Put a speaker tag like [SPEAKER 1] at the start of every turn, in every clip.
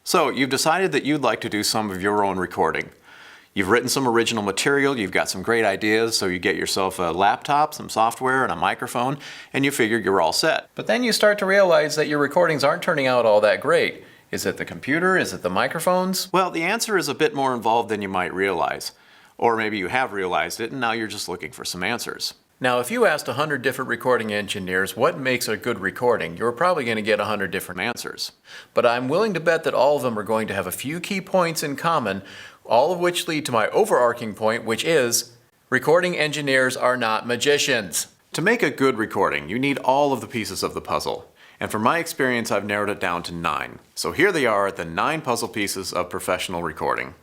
[SPEAKER 1] So you've decided that you'd like to do some of your own recording. You've written some original material, you've got some great ideas, so you get yourself a laptop, some software, and a microphone, and you figure you're all set. But then you start to realize that your recordings aren't turning out all that great. Is it the computer? Is it the microphones? Well, the answer is a bit more involved than you might realize. Or maybe you have realized it and now you're just looking for some answers. Now, if you asked 100 different recording engineers what makes a good recording, you're probably going to get 100 different answers. But I'm willing to bet that all of them are going to have a few key points in common, all of which lead to my overarching point, which is recording engineers are not magicians. To make a good recording, you need all of the pieces of the puzzle. And from my experience, I've narrowed it down to 9. So here they are, the 9 puzzle pieces of professional recording.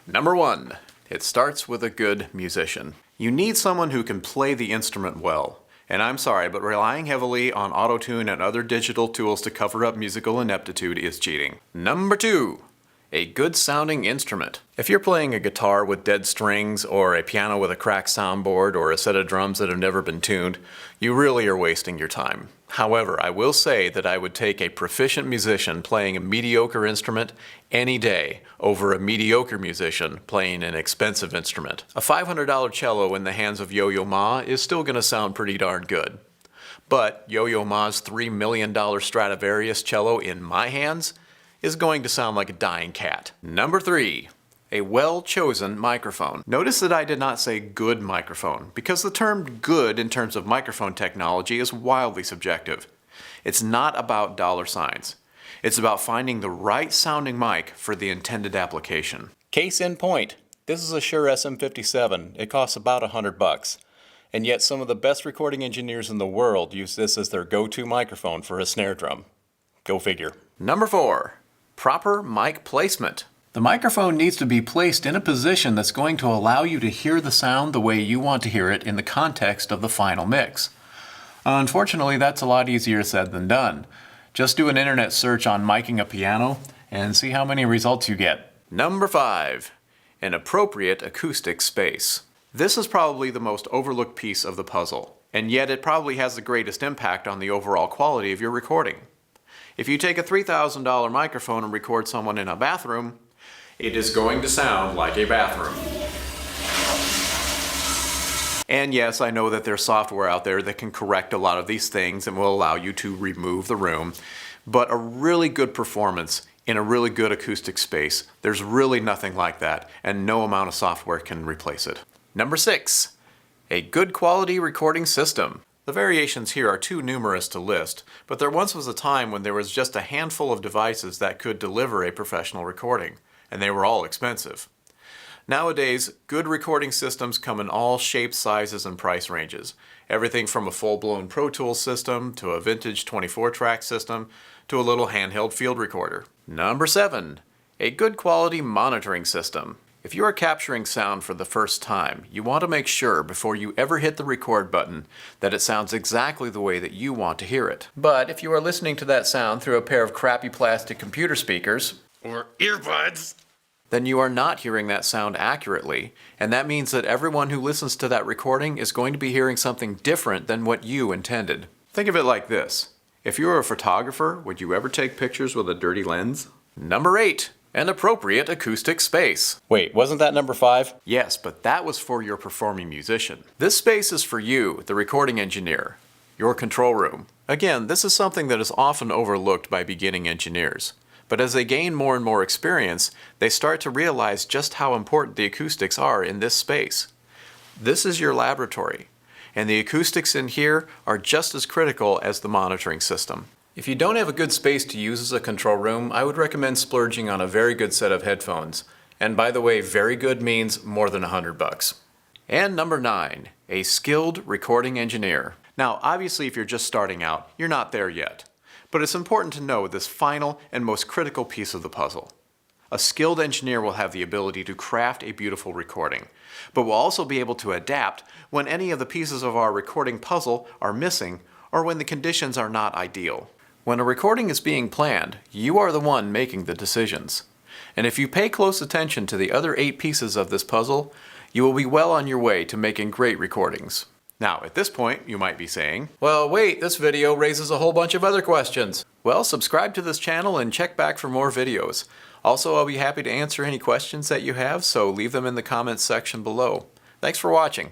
[SPEAKER 1] Number 1. It starts with a good musician. You need someone who can play the instrument well. And I'm sorry, but relying heavily on auto-tune and other digital tools to cover up musical ineptitude is cheating. Number 2. A good sounding instrument. If you're playing a guitar with dead strings, or a piano with a cracked soundboard, or a set of drums that have never been tuned, you really are wasting your time. However, I will say that I would take a proficient musician playing a mediocre instrument any day over a mediocre musician playing an expensive instrument. A $500 cello in the hands of Yo-Yo Ma is still going to sound pretty darn good. But Yo-Yo Ma's $3 million Stradivarius cello in my hands is going to sound like a dying cat. Number 3. A well-chosen microphone. Notice that I did not say good microphone, because the term good in terms of microphone technology is wildly subjective. It's not about dollar signs. It's about finding the right sounding mic for the intended application. Case in point, this is a Shure SM57. It costs about $100. And yet some of the best recording engineers in the world use this as their go-to microphone for a snare drum. Go figure. Number 4. Proper mic placement. The microphone needs to be placed in a position that's going to allow you to hear the sound the way you want to hear it in the context of the final mix. Unfortunately, that's a lot easier said than done. Just do an internet search on miking a piano and see how many results you get. Number 5. An appropriate acoustic space. This is probably the most overlooked piece of the puzzle, and yet it probably has the greatest impact on the overall quality of your recording. If you take a $3,000 microphone and record someone in a bathroom, it is going to sound like a bathroom. And yes, I know that there's software out there that can correct a lot of these things and will allow you to remove the room, but a really good performance in a really good acoustic space, there's really nothing like that, and no amount of software can replace it. Number 6. A good quality recording system. The variations here are too numerous to list, but there once was a time when there was just a handful of devices that could deliver a professional recording, and they were all expensive. Nowadays, good recording systems come in all shapes, sizes, and price ranges. Everything from a full-blown Pro Tools system to a vintage 24-track system to a little handheld field recorder. Number 7. A good quality monitoring system. If you are capturing sound for the first time, you want to make sure before you ever hit the record button that it sounds exactly the way that you want to hear it. But if you are listening to that sound through a pair of crappy plastic computer speakers, or earbuds, then you are not hearing that sound accurately, and that means that everyone who listens to that recording is going to be hearing something different than what you intended. Think of it like this. If you were a photographer, would you ever take pictures with a dirty lens? Number 8. An appropriate acoustic space. Wait, wasn't that number 5? Yes, but that was for your performing musician. This space is for you, the recording engineer, your control room. Again, this is something that is often overlooked by beginning engineers. But as they gain more and more experience, they start to realize just how important the acoustics are in this space. This is your laboratory, and the acoustics in here are just as critical as the monitoring system. If you don't have a good space to use as a control room, I would recommend splurging on a very good set of headphones. And by the way, very good means more than $100. And number 9, a skilled recording engineer. Now, obviously, if you're just starting out, you're not there yet. But it's important to know this final and most critical piece of the puzzle. A skilled engineer will have the ability to craft a beautiful recording, but will also be able to adapt when any of the pieces of our recording puzzle are missing or when the conditions are not ideal. When a recording is being planned, you are the one making the decisions. And if you pay close attention to the other 8 pieces of this puzzle, you will be well on your way to making great recordings. Now, at this point, you might be saying, well, wait, this video raises a whole bunch of other questions. Well, subscribe to this channel and check back for more videos. Also, I'll be happy to answer any questions that you have, so leave them in the comments section below. Thanks for watching.